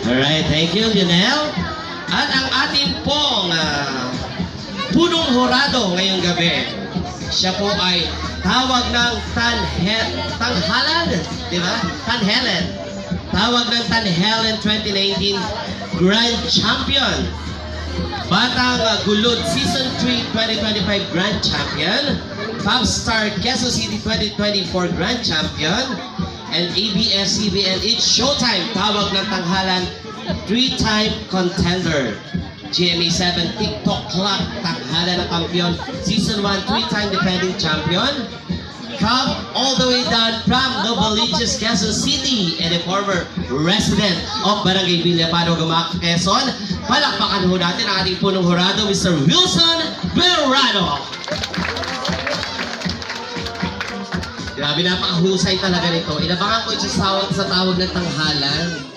Alright, thank you, Lionel. At ang ating pong punong horado ngayong gabi, siya po ay tawag ng Tanghalan, di ba? Tanghalan. Tawag ng Tanghalan 2019 Grand Champion. Batang Gulod Season 3 2025 Grand Champion. 5-star Quezon City 2024 Grand Champion. And ABS-CBN It's Showtime, tawag ng Tanghalan, 3-time contender. GMA 7 TikTok Clock, Tanghalan ng kampiyon. Season 1, 3-time defending champion. Come all the way down from Novaliches, Quezon City, and a former resident of Barangay Villapano, Gumac, Quezon. Palakpakan ho natin ang ating punong horado, Mr. Wilson Berrano. Grabe, napakahusay talaga nito. Inabangan ko sa tawag ng Tanghalan.